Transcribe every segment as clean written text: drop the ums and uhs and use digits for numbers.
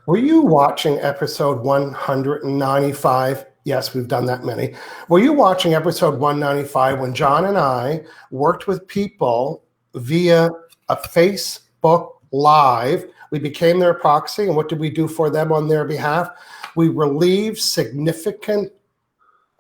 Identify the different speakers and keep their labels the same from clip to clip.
Speaker 1: Were you watching episode 195? Yes, we've done that many. Were you watching episode 195 when John and I worked with people via a Facebook Live? We became their proxy, and what did we do for them on their behalf? We relieved significant,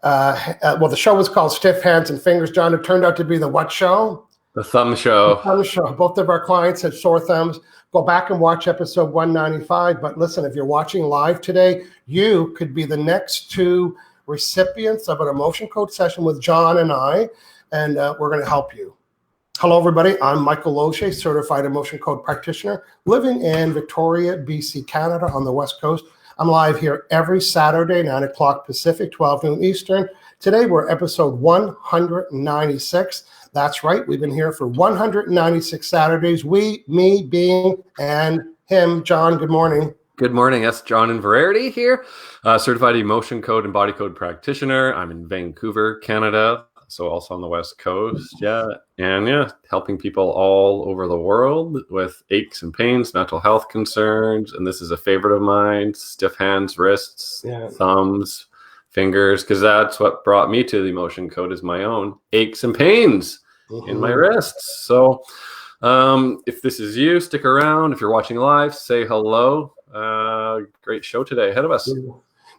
Speaker 1: the show was called Stiff Hands and Fingers, John. It turned out to be the what show?
Speaker 2: The thumb show.
Speaker 1: The thumb show. Both of our clients had sore thumbs. Go back and watch episode 195. But listen, if you're watching live today, you could be the next two recipients of an emotion code session with John and I, and we're going to help you. Hello, everybody. I'm Michael Loche, certified emotion code practitioner, living in Victoria, BC, Canada, on the West Coast. I'm live here every Saturday, 9 o'clock Pacific, 12 noon Eastern. Today, we're episode 196. That's right. We've been here for 196 Saturdays. We, me, being, and him. John, good morning.
Speaker 2: Good morning. Yes, John in Verity here, certified emotion code and body code practitioner. I'm in Vancouver, Canada, so also on the West Coast. Helping people all over the world with aches and pains, mental health concerns. And this is a favorite of mine: stiff hands, wrists, thumbs, fingers, because that's what brought me to the emotion code, is my own aches and pains in my wrists. So if this is you, stick around. If you're watching live, say hello. Great show today ahead of us.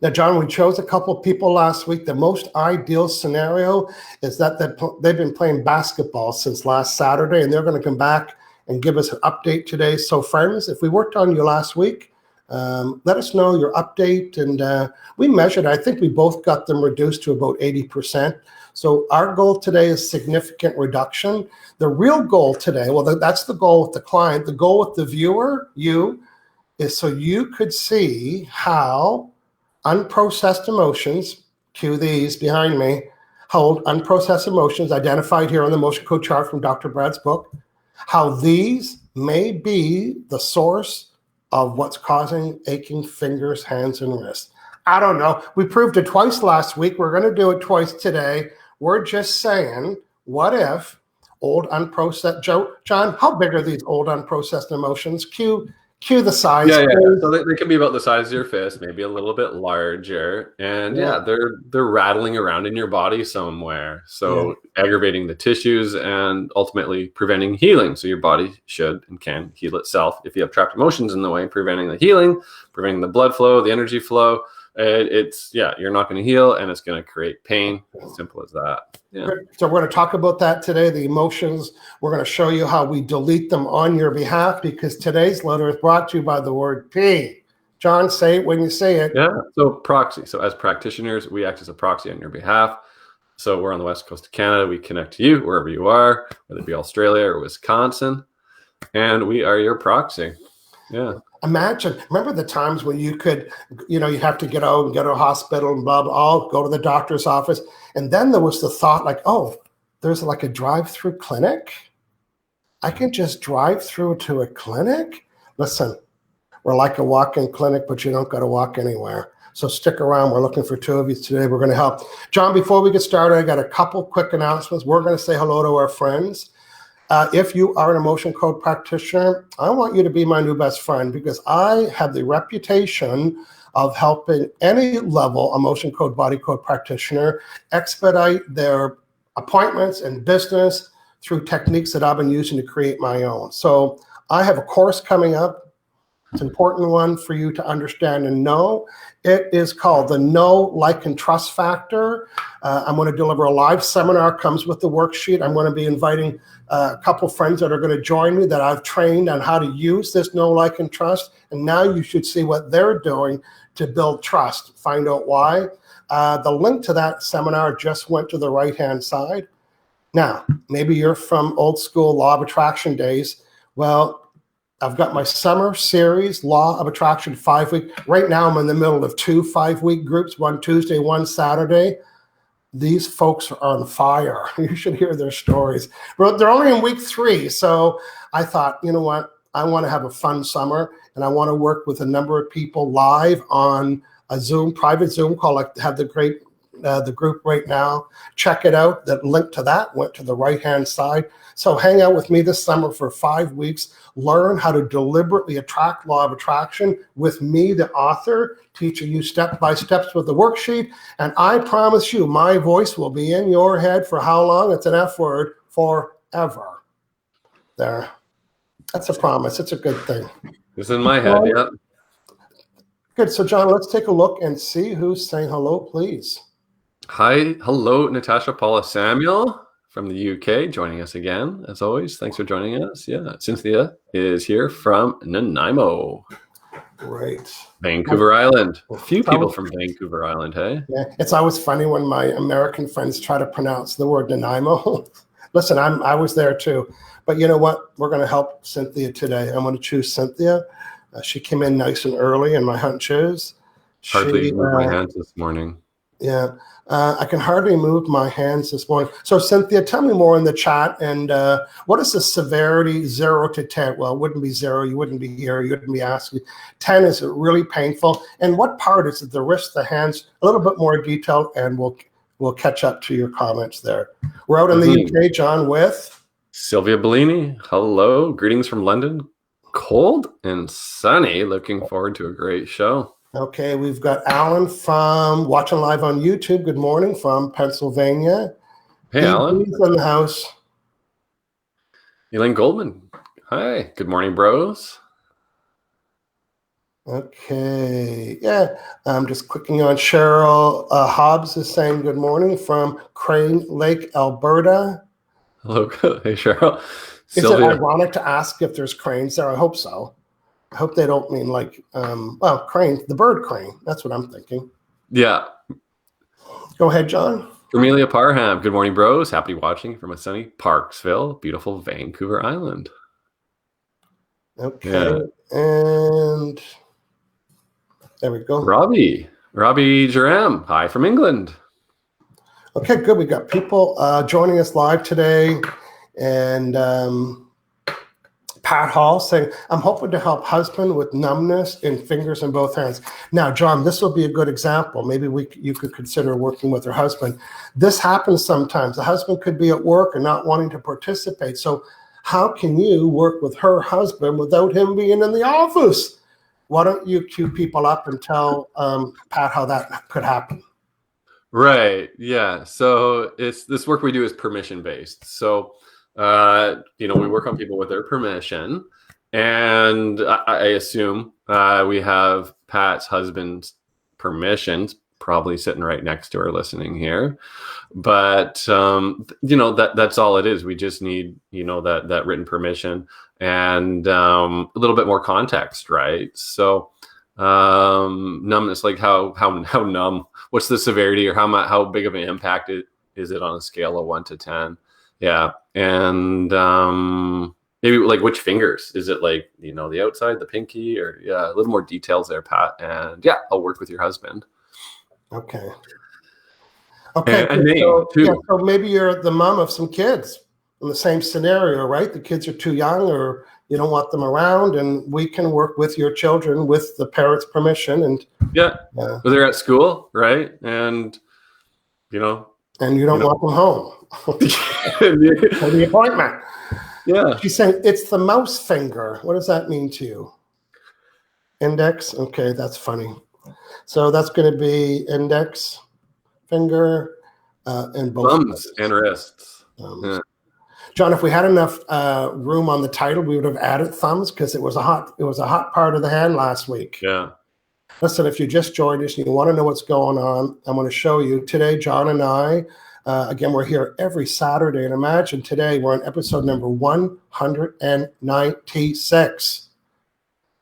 Speaker 1: Now, John, we chose a couple people last week. The most ideal scenario is that they've been playing basketball since last Saturday, and they're going to come back and give us an update today. So, friends, if we worked on you last week, let us know your update. And we measured, I think we both got them reduced to about 80%. So our goal today is significant reduction. The real goal today, well, that's the goal with the client. The goal with the viewer, you, is so you could see how unprocessed emotions, cue these behind me, how unprocessed emotions identified here on the emotion code chart from Dr. Brad's book, how these may be the source of what's causing aching fingers, hands, and wrists. I don't know. We proved it twice last week. We're going to do it twice today. We're just saying, what if old unprocessed, John, how big are these old unprocessed emotions? Cue the size.
Speaker 2: Yeah. So they can be about the size of your fist, maybe a little bit larger. And they're rattling around in your body somewhere. So aggravating the tissues and ultimately preventing healing. So your body should and can heal itself. If you have trapped emotions in the way, preventing the healing, preventing the blood flow, the energy flow, you're not going to heal, and it's going to create pain. As simple as that. Yeah.
Speaker 1: So we're going to talk about that today, the emotions. We're going to show you how we delete them on your behalf, because today's letter is brought to you by the word P. John, say it when you say it.
Speaker 2: Yeah. So proxy. So as practitioners, we act as a proxy on your behalf. So we're on the West Coast of Canada. We connect to you wherever you are, whether it be Australia or Wisconsin, and we are your proxy. Yeah.
Speaker 1: Remember the times when you could, you have to get out and go to a hospital and blah, blah, go to the doctor's office. And then there was the thought like, oh, there's like a drive-through clinic. I can just drive through to a clinic. Listen, we're like a walk-in clinic, but you don't got to walk anywhere. So stick around. We're looking for two of you today. We're going to help. John, before we get started, I got a couple quick announcements. We're going to say hello to our friends. If you are an emotion code practitioner, I want you to be my new best friend, because I have the reputation of helping any level emotion code, body code practitioner expedite their appointments and business through techniques that I've been using to create my own. So I have a course coming up. It's an important one for you to understand and know. It is called the Know, Like, and Trust Factor. I'm going to deliver a live seminar, comes with the worksheet. I'm going to be inviting a couple friends that are going to join me that I've trained on how to use this Know, Like, and Trust. And now you should see what they're doing to build trust. Find out why. The link to that seminar just went to the right-hand side. Now, maybe you're from old school law of attraction days. Well, I've got my summer series, Law of Attraction 5-week. Right now, I'm in the middle of 2 5-week groups, one Tuesday, one Saturday. These folks are on fire. You should hear their stories. But they're only in week 3. So I thought, you know what? I want to have a fun summer, and I want to work with a number of people live on a Zoom, private Zoom call. I have the great the group right now. Check it out. The link to that went to the right-hand side. So hang out with me this summer for 5 weeks. Learn how to deliberately attract law of attraction with me, the author, teaching you step-by-steps with the worksheet. And I promise you, my voice will be in your head for how long? It's an F word, forever. There. That's a promise. It's a good thing.
Speaker 2: It's in my head, yeah.
Speaker 1: Good. So, John, let's take a look and see who's saying hello, please.
Speaker 2: Hi. Hello, Natasha Paula Samuel from the UK, joining us again, as always. Thanks for joining us. Yeah. Cynthia is here from Nanaimo.
Speaker 1: Great.
Speaker 2: Vancouver Island. A few people from Vancouver Island, hey?
Speaker 1: Yeah. It's always funny when my American friends try to pronounce the word Nanaimo. Listen, I was there too. But you know what? We're going to help Cynthia today. I'm going to choose Cynthia. She came in nice and early, and my hunch is
Speaker 2: hardly moved my hands this morning.
Speaker 1: Yeah, I can hardly move my hands this morning. So, Cynthia, tell me more in the chat. And what is the severity 0 to 10? Well, it wouldn't be 0. You wouldn't be here. You wouldn't be asking. 10, is it really painful? And what part is it? The wrist, the hands? A little bit more detail, and we'll catch up to your comments there. We're out in the UK, John, with
Speaker 2: Sylvia Bellini. Hello. Greetings from London. Cold and sunny. Looking forward to a great show.
Speaker 1: Okay, we've got Alan from watching live on YouTube. Good morning from Pennsylvania.
Speaker 2: Hey, Alan.
Speaker 1: He's in the house.
Speaker 2: Elaine Goldman. Hi. Good morning, bros.
Speaker 1: Okay, yeah. I'm just clicking on Cheryl Hobbs is saying good morning from Crane Lake, Alberta.
Speaker 2: Hello. Hey, Cheryl.
Speaker 1: Is it ironic to ask if there's cranes there? I hope so. I hope they don't mean like, crane, the bird crane. That's what I'm thinking.
Speaker 2: Yeah.
Speaker 1: Go ahead, John.
Speaker 2: Amelia Parham. Good morning, bros. Happy watching from a sunny Parksville, beautiful Vancouver Island.
Speaker 1: Okay. Yeah. And there we go.
Speaker 2: Robbie Jerem. Hi from England.
Speaker 1: Okay, good. We got people joining us live today. And Pat Hall saying, I'm hoping to help husband with numbness in fingers in both hands. Now, John, this will be a good example. Maybe you could consider working with your husband. This happens sometimes. The husband could be at work and not wanting to participate. So how can you work with her husband without him being in the office? Why don't you cue people up and tell Pat how that could happen?
Speaker 2: Right. Yeah. So this work we do is permission based. So we work on people with their permission, and I assume we have Pat's husband's permissions probably sitting right next to her listening here. But that's all it is. We just need that written permission and a little bit more context, right? So numbness, like how numb, what's the severity, or how big of an impact is it on a scale of 1 to 10? Yeah. And maybe like which fingers? Is it like, the outside, the pinky, or a little more details there, Pat. And I'll work with your husband.
Speaker 1: Okay. Okay.
Speaker 2: And Nate, too.
Speaker 1: So maybe you're the mom of some kids in the same scenario, right? The kids are too young, or you don't want them around, and we can work with your children with the parents' permission. And
Speaker 2: well, they're at school, right? And
Speaker 1: and you don't want them home. For the appointment.
Speaker 2: Yeah.
Speaker 1: She's saying it's the mouse finger. What does that mean to you? Index? Okay, that's funny. So that's going to be index finger and both
Speaker 2: thumbs and wrists.
Speaker 1: John, if we had enough room on the title, we would have added thumbs, because it was a hot part of the hand last week.
Speaker 2: Yeah.
Speaker 1: Listen, if you just joined us and you want to know what's going on, I'm going to show you today. John and I, again, we're here every Saturday, and imagine today we're on episode number 196.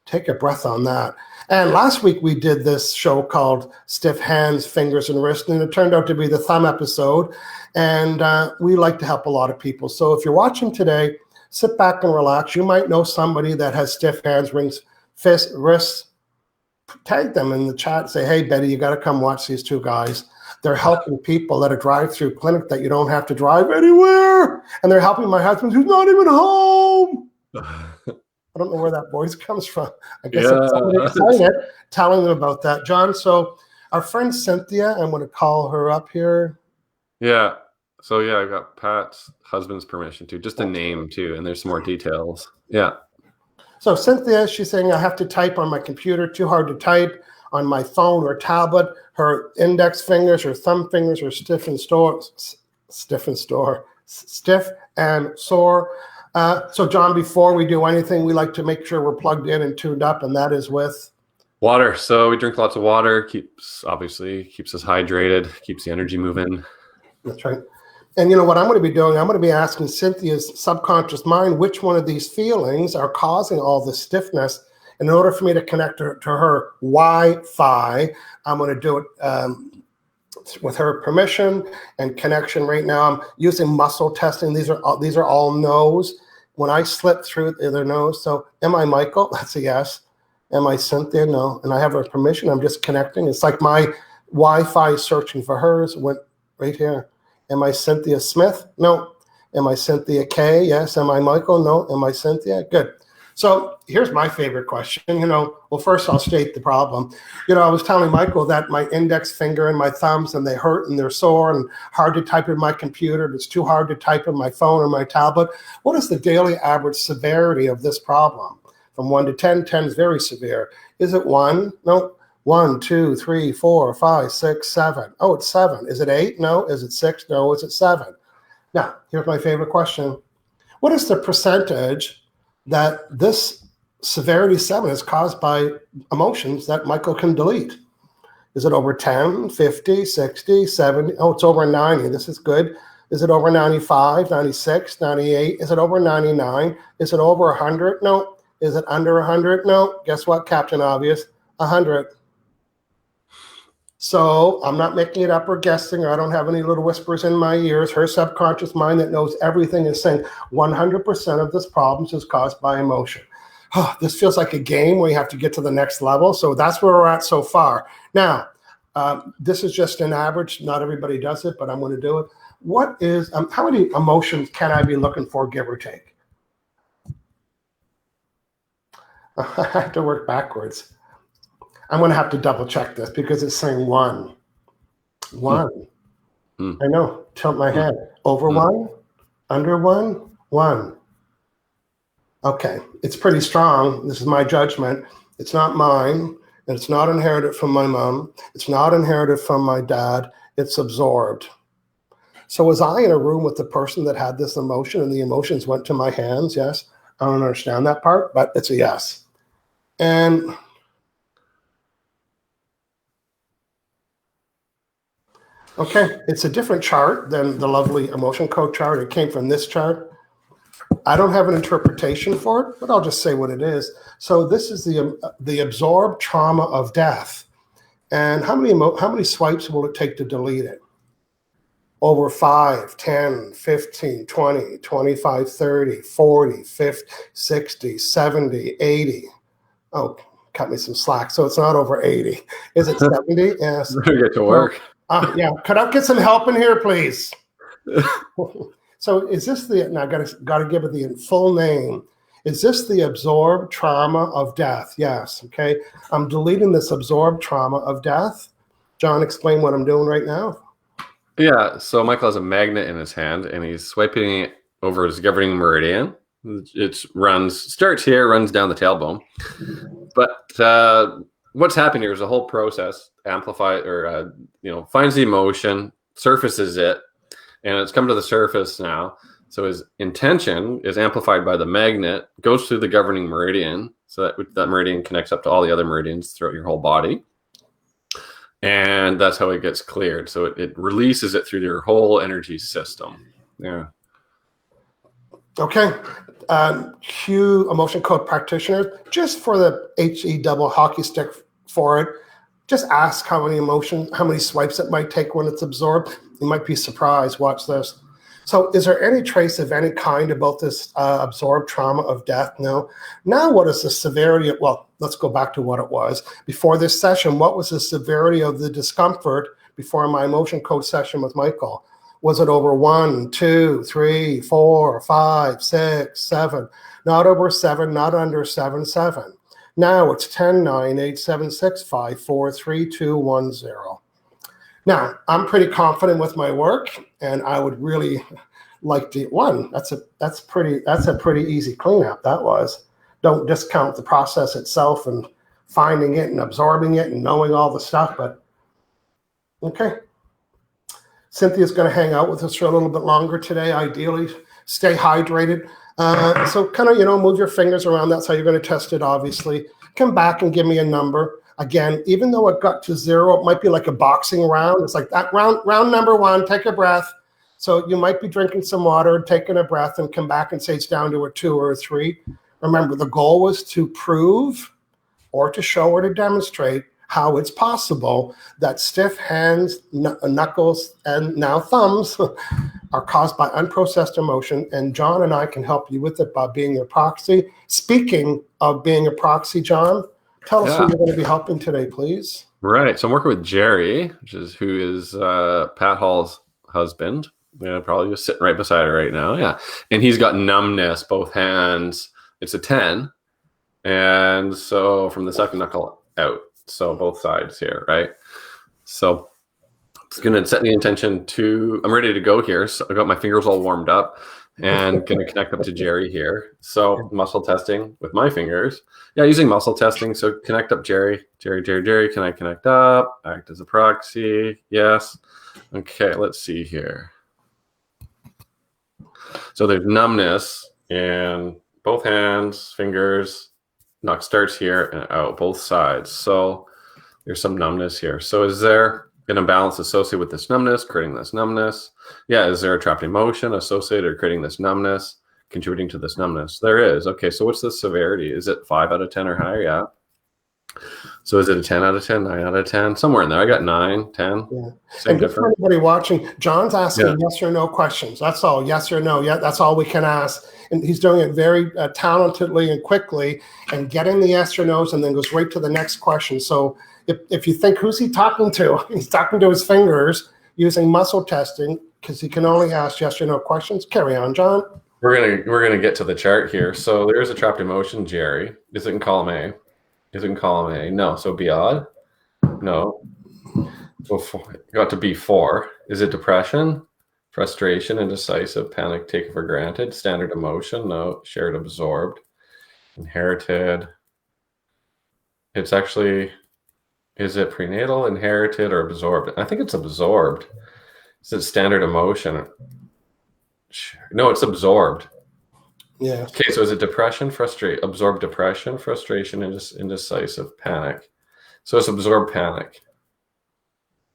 Speaker 1: Take a breath on that. And last week we did this show called Stiff Hands, Fingers, and Wrists, and it turned out to be the thumb episode. And we like to help a lot of people. So if you're watching today, sit back and relax. You might know somebody that has stiff hands, fists, wrists. Tag them in the chat. Say, hey, Betty, you got to come watch these two guys. They're helping people at a drive-through clinic that you don't have to drive anywhere. And they're helping my husband, who's not even home. I don't know where that voice comes from. I guess it's somebody excited telling them about that. John, so Our friend Cynthia, I'm going to call her up here.
Speaker 2: Yeah. So yeah, I got Pat's husband's permission too, just a name too, and there's some more details. Yeah.
Speaker 1: So Cynthia, she's saying I have to type on my computer, too hard to type on my phone or tablet. Her index fingers, her thumb fingers are stiff and sore. So John, before we do anything, we like to make sure we're plugged in and tuned up, and that is with
Speaker 2: water. So we drink lots of water, keeps us hydrated, keeps the energy moving.
Speaker 1: That's right. And you know what I'm going to be doing? I'm going to be asking Cynthia's subconscious mind which one of these feelings are causing all the stiffness. And in order for me to connect to her Wi-Fi, I'm going to do it with her permission and connection. Right now, I'm using muscle testing. These are all no's. When I slip through their nose, so am I Michael? That's a yes. Am I Cynthia? No. And I have her permission. I'm just connecting. It's like my Wi-Fi searching for hers went right here. Am I Cynthia Smith? No. Am I Cynthia K? Yes. Am I Michael? No. Am I Cynthia? Good. So here's my favorite question. Well, first I'll state the problem. I was telling Michael that my index finger and my thumbs, and they hurt and they're sore and hard to type in my computer. It's too hard to type in my phone or my tablet. What is the daily average severity of this problem? From 1 to 10, 10 is very severe. Is it 1? No. 1, 2, 3, 4, 5, 6, 7. Oh, it's 7. Is it 8? No. Is it 6? No. Is it 7? Now, here's my favorite question. What is the percentage that this severity 7 is caused by emotions that Michael can delete? Is it over 10, 50, 60, 70? Oh, it's over 90. This is good. Is it over 95, 96, 98? Is it over 99? Is it over 100? No. Is it under 100? No. Guess what, Captain Obvious? 100. So I'm not making it up or guessing, or I don't have any little whispers in my ears. Her subconscious mind that knows everything is saying 100% of this problem is caused by emotion. Oh, this feels like a game where you have to get to the next level. So that's where we're at so far. Now, this is just an average. Not everybody does it, but I'm going to do it. What is, how many emotions can I be looking for, give or take? I have to work backwards. I'm going to have to double check this because it's saying 1. 1. I know. Tilt my head. Over 1? Under 1? 1. Okay. It's pretty strong. This is my judgment. It's not mine. And it's not inherited from my mom. It's not inherited from my dad. It's absorbed. So was I in a room with the person that had this emotion and the emotions went to my hands? Yes. I don't understand that part, but it's a yes. And okay, it's a different chart than the lovely emotion code chart. It came from this chart. I don't have an interpretation for it, but I'll just say what it is. So this is the absorbed trauma of death. And how many swipes will it take to delete it? Over 5, 10, 15, 20, 25, 30, 40, 50, 60, 70, 80. Oh, cut me some slack. So it's not over 80. Is it 70? Yes.
Speaker 2: Get to work.
Speaker 1: Yeah. Could I get some help in here, please? So is this now I got to give it the full name. Is this the absorbed trauma of death? Yes. Okay. I'm deleting this absorbed trauma of death. John, explain what I'm doing right now.
Speaker 2: Yeah. So Michael has a magnet in his hand and he's swiping it over his governing meridian. It starts here, runs down the tailbone. But what's happening here is a whole process. Amplify or finds the emotion, surfaces it, and it's come to the surface now. So his intention is amplified by the magnet, goes through the governing meridian, so that meridian connects up to all the other meridians throughout your whole body, and that's how it gets cleared. So it releases it through your whole energy system. Yeah.
Speaker 1: Okay. Q emotion code practitioner, just for the HE double hockey stick for it. Just ask how many swipes it might take when it's absorbed. You might be surprised. Watch this. So is there any trace of any kind about this absorbed trauma of death? No. Now what is the severity of, well, let's go back to what it was. Before this session, what was the severity of the discomfort before my emotion code session with Michael? Was it over 1, 2, 3, 4, 5, 6, 7? Not over 7, not under 7, 7. Now it's 10, 9, 8, 7, 6, 5, 4, 3, 2, 1, 0. Now, I'm pretty confident with my work, and I would really like to one. That's a pretty easy cleanup. That was. Don't discount the process itself and finding it and absorbing it and knowing all the stuff, but okay. Cynthia's going to hang out with us for a little bit longer today. Ideally, stay hydrated. So kind of, move your fingers around. That's how you're going to test it, obviously. Come back and give me a number. Again, even though it got to 0, it might be like a boxing round. It's like that round number 1, take a breath. So you might be drinking some water, taking a breath, and come back and say it's down to a 2 or a 3. Remember, the goal was to prove or to show or to demonstrate how it's possible that stiff hands, knuckles, and now thumbs are caused by unprocessed emotion. And John and I can help you with it by being your proxy. Speaking of being a proxy, John, tell us who you're going to be helping today, please.
Speaker 2: Right. So I'm working with Jerry, who is Pat Hall's husband. Probably just sitting right beside her right now. Yeah. And he's got numbness, both hands. It's a 10. And so from the second knuckle out. So both sides here, right? So it's going to set the intention to, I'm ready to go here. So I got my fingers all warmed up and going to connect up to Jerry here. So muscle testing with my fingers. Yeah, using muscle testing. So connect up Jerry. Jerry, can I connect up? Act as a proxy. Yes. Okay, let's see here. So there's numbness in both hands, fingers. Knock starts here and out, both sides. So there's some numbness here. So is there an imbalance associated with this numbness, creating this numbness? Yeah, is there a trapped emotion associated or creating this numbness, contributing to this numbness? There is. Okay, so what's the severity? Is it 5 out of 10 or higher? Yeah. So is it a 10 out of 10, 9 out of 10? Somewhere in there. I got 9, 10.
Speaker 1: Yeah.
Speaker 2: Same
Speaker 1: and
Speaker 2: difference.
Speaker 1: For anybody watching, John's asking yes or no questions. That's all. Yes or no. Yeah, that's all we can ask. And he's doing it very talentedly and quickly and getting the yes or no's and then goes right to the next question. So if you think, who's he talking to? He's talking to his fingers using muscle testing because he can only ask yes or no questions. Carry on, John.
Speaker 2: We're gonna get to the chart here. So there's a trapped emotion, Jerry. Is it in column A? Is it in column A? No. So be odd? No. So got to be 4. Is it depression? Frustration, indecisive, panic, taken for granted, standard emotion, no, shared, absorbed, inherited. It's actually, is it prenatal, inherited, or absorbed? I think it's absorbed. Is it standard emotion? No, it's absorbed.
Speaker 1: Yeah.
Speaker 2: Okay, so is it depression, absorbed depression, frustration, indecisive, panic? So it's absorbed panic.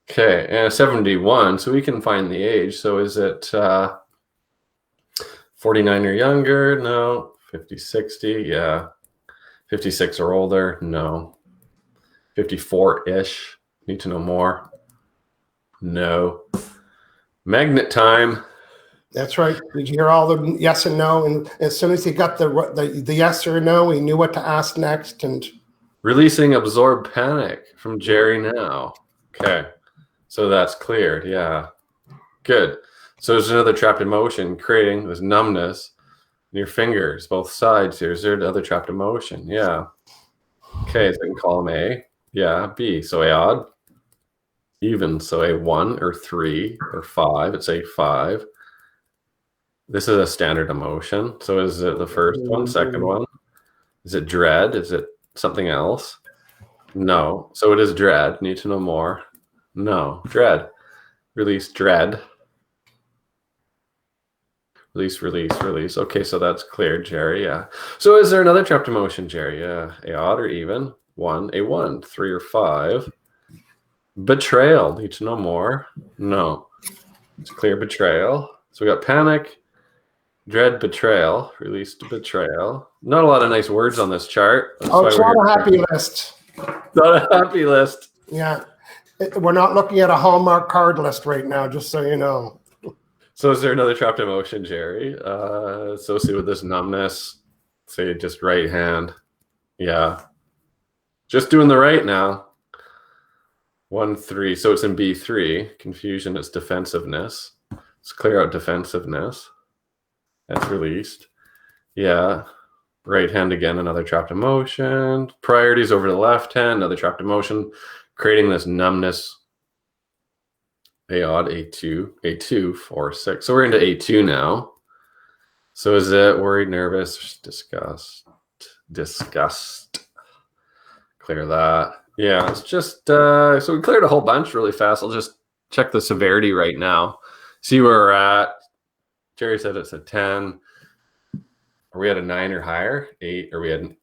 Speaker 2: Okay, and 71, so we can find the age. So is it 49 or younger? No. 50, 60? Yeah. 56 or older? No. 54-ish? Need to know more? No. Magnet time.
Speaker 1: That's right. Did you hear all the yes and no? And as soon as he got the yes or no, he knew what to ask next. And
Speaker 2: releasing absorbed panic from Jerry now. Okay. So that's cleared. Yeah. Good. So there's another trapped emotion creating this numbness in your fingers, both sides here. Is there another trapped emotion? Yeah. Okay. So in column A. Yeah. B. So A odd. Even. So A 1 or 3 or 5. It's A 5. This is a standard emotion. So is it the first one, second one? Is it dread? Is it something else? No. So it is dread. Need to know more. No. Dread. Release dread. Release. Okay, so that's cleared, Jerry. Yeah. So is there another trapped emotion, Jerry? Yeah. A odd or even? 1. A 1. 3 or 5. Betrayal. Need to know more. No. It's clear betrayal. So we got panic, dread, betrayal, released betrayal. Not a lot of nice words on this chart.
Speaker 1: it's not a happy list.
Speaker 2: Not a happy list.
Speaker 1: Yeah. We're not looking at a Hallmark card list right now, just so you know.
Speaker 2: So is there another trapped emotion, Jerry, associated with this numbness? Say just right hand. Yeah. Just doing the right now. 1, 3. So it's in B3. Confusion is defensiveness. Let's clear out defensiveness. That's released. Yeah. Right hand again, another trapped emotion. Priorities over to the left hand, another trapped emotion, creating this numbness. A odd, A2, A2, 4, 6. So we're into A2 now. So is it worried, nervous, disgust? Clear that. Yeah, it's just, so we cleared a whole bunch really fast. I'll just check the severity right now. See where we're at. Jerry said it's a 10. Are we at a 9 or higher? 8? Are we at an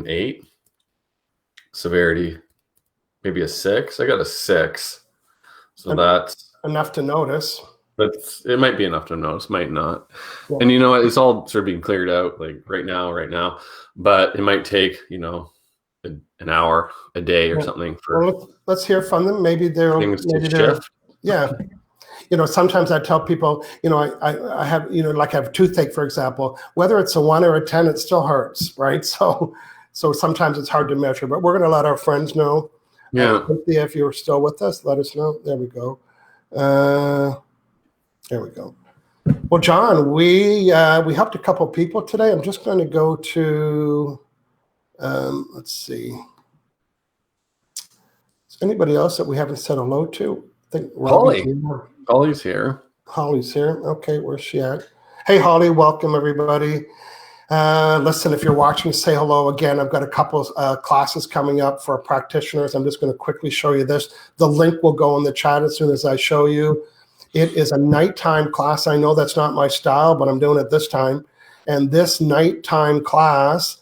Speaker 2: 8? Severity, maybe a 6. I got a 6. So that's
Speaker 1: enough to notice.
Speaker 2: But it might be enough to notice, might not. Yeah. And you know, it's all sort of being cleared out like right now. But it might take, you know, an hour, a day or something for.
Speaker 1: Well, let's hear from them. Maybe they'll
Speaker 2: shift.
Speaker 1: Yeah. You know, sometimes I tell people, you know, I have, you know, like I have toothache, for example, whether it's a 1 or a 10, it still hurts, right? So sometimes it's hard to measure, but we're going to let our friends know.
Speaker 2: Yeah.
Speaker 1: If you're still with us, let us know. There we go. There we go. Well, John, we helped a couple people today. I'm just going to go to, let's see. Is anybody else that we haven't said hello to? I think
Speaker 2: Holly's here.
Speaker 1: Holly's here. Okay, where's she at? Hey, Holly, welcome everybody. Listen, if you're watching, say hello again. I've got a couple classes coming up for practitioners. I'm just going to quickly show you this. The link will go in the chat as soon as I show you. It is a nighttime class. I know that's not my style, but I'm doing it this time. And this nighttime class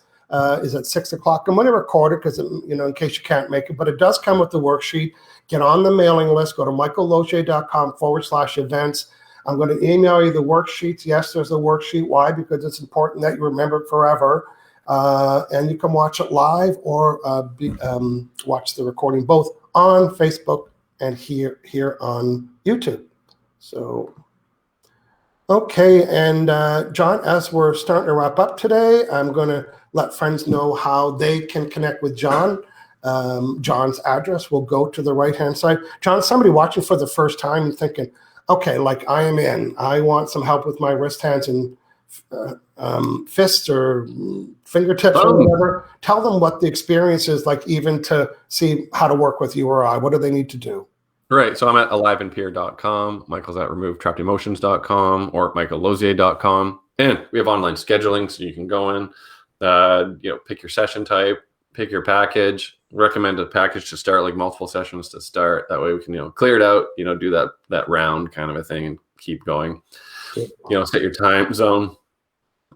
Speaker 1: is at 6 o'clock. I'm going to record it because, you know, in case you can't make it, but it does come with the worksheet. Get on the mailing list. Go to michaellogier.com/events. I'm going to email you the worksheets. Yes, there's a worksheet. Why? Because it's important that you remember it forever. And you can watch it live or watch the recording both on Facebook and here on YouTube. So, okay. And John, as we're starting to wrap up today, I'm going to let friends know how they can connect with John. John's address will go to the right-hand side. John, somebody watching for the first time and thinking, okay, like I am in. I want some help with my wrist, hands, and fists or fingertips or whatever. Tell them what the experience is like, even to see how to work with you or I. What do they need to do?
Speaker 2: Right. So I'm at aliveandpeer.com. Michael's at removetrappedemotions.com or michaellozier.com. And we have online scheduling, so you can go in, you know, pick your session type, pick your package, recommend a package to start, like multiple sessions to start. That way we can, you know, clear it out, you know, do that round kind of a thing and keep going. You know, set your time zone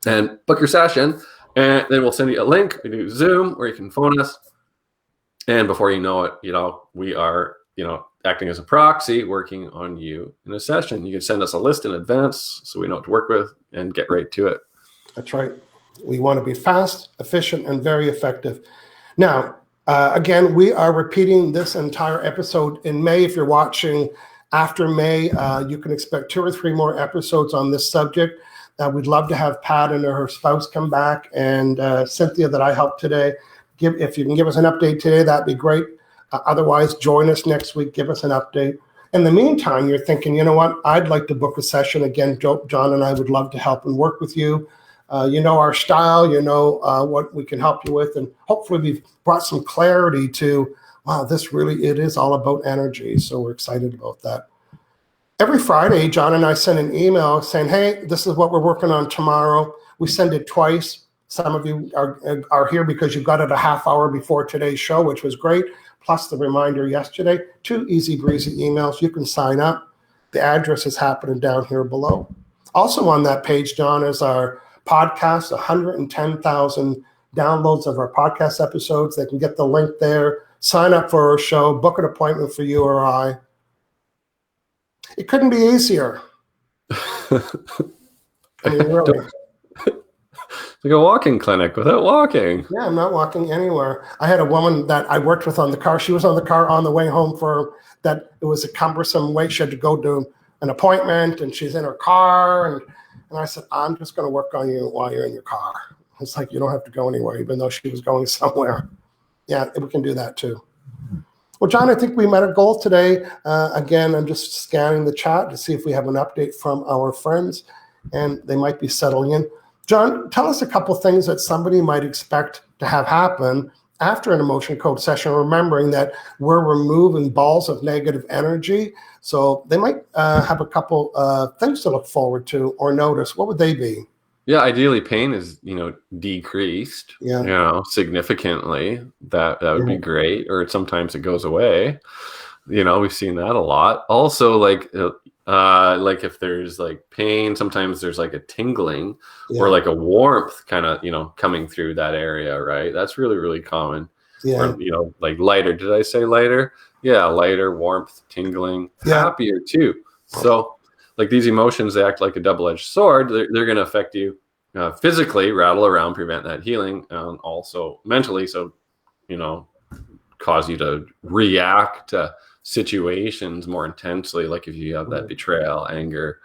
Speaker 2: and book your session. And then we'll send you a link. We do Zoom where you can phone us. And before you know it, you know, we are, you know, acting as a proxy, working on you in a session. You can send us a list in advance so we know what to work with and get right to it.
Speaker 1: That's right. We want to be fast, efficient, and very effective. Now, again, we are repeating this entire episode in May. If you're watching after May, you can expect 2 or 3 more episodes on this subject. We'd love to have Pat and her spouse come back, and Cynthia that I helped today. If you can give us an update today, that'd be great. Otherwise, join us next week. Give us an update. In the meantime, you're thinking, you know what? I'd like to book a session. Again, John and I would love to help and work with you. You know our style, you know what we can help you with, and hopefully we've brought some clarity to, wow, this really, it is all about energy. So we're excited about that. Every Friday, John and I send an email saying, hey, this is what we're working on tomorrow. We send it twice. Some of you are here because you got it a half hour before today's show, which was great, plus the reminder yesterday. 2 easy breezy emails. You can sign up. The address is happening down here below. Also on that page, John, is our podcast, 110,000 downloads of our podcast episodes. They can get the link there, sign up for our show, book an appointment for you or I. It couldn't be easier. I mean, really.
Speaker 2: It's like a walking clinic without walking.
Speaker 1: Yeah, I'm not walking anywhere. I had a woman that I worked with on the car. She was on the car on the way home for that. It was a cumbersome way. She had to go to an appointment, and she's in her car. And I said, I'm just going to work on you while you're in your car. It's like, you don't have to go anywhere, even though she was going somewhere. Yeah, we can do that too. Well, John, I think we met a goal today. Again, I'm just scanning the chat to see if we have an update from our friends, and they might be settling in. John, tell us a couple things that somebody might expect to have happen after an emotion code session, remembering that we're removing balls of negative energy. So they might have a couple things to look forward to or notice. What would they be?
Speaker 2: Yeah, ideally pain is, decreased, significantly. That would be great. Or sometimes it goes away. We've seen that a lot. Also, like if there's like pain, sometimes there's like a tingling or like a warmth kind of, coming through that area, right? That's really, really common.
Speaker 1: Yeah.
Speaker 2: Or, like lighter. Did I say lighter? Yeah, lighter, warmth, tingling, happier too. So like these emotions, they act like a double-edged sword. They're going to affect you physically, rattle around, prevent that healing, and also mentally. So, cause you to react to situations more intensely. Like if you have that betrayal, anger,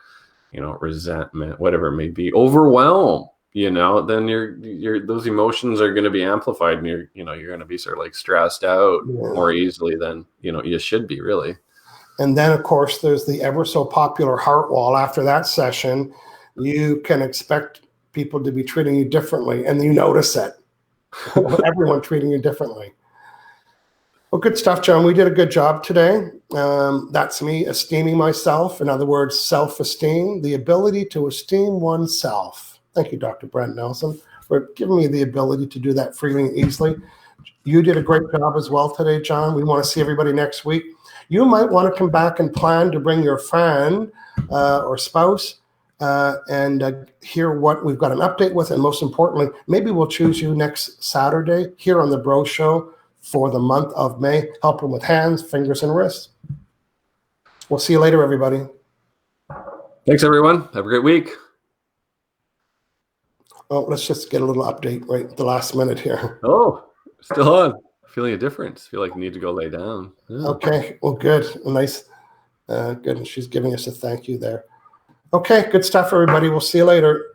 Speaker 2: resentment, whatever it may be, overwhelm, then you're those emotions are going to be amplified, and you're going to be sort of like stressed out more easily than you should be, really.
Speaker 1: And then, of course, there's the ever so popular heart wall. After that session, you can expect people to be treating you differently, and you notice it. Everyone treating you differently. Well, good stuff, John. We did a good job today. That's me esteeming myself. In other words, self-esteem, the ability to esteem oneself. Thank you, Dr. Brent Nelson, for giving me the ability to do that freely and easily. You did a great job as well today, John. We want to see everybody next week. You might want to come back and plan to bring your friend or spouse and hear what we've got an update with. And most importantly, maybe we'll choose you next Saturday here on the Bro Show for the month of May, helping with hands, fingers, and wrists. We'll see you later, everybody.
Speaker 2: Thanks, everyone. Have a great week.
Speaker 1: Oh, let's just get a little update right at the last minute here.
Speaker 2: Oh, still on. Feeling a difference. Feel like you need to go lay down. Yeah.
Speaker 1: Okay, well, good. Nice. Good. And she's giving us a thank you there. Okay, good stuff, everybody. We'll see you later.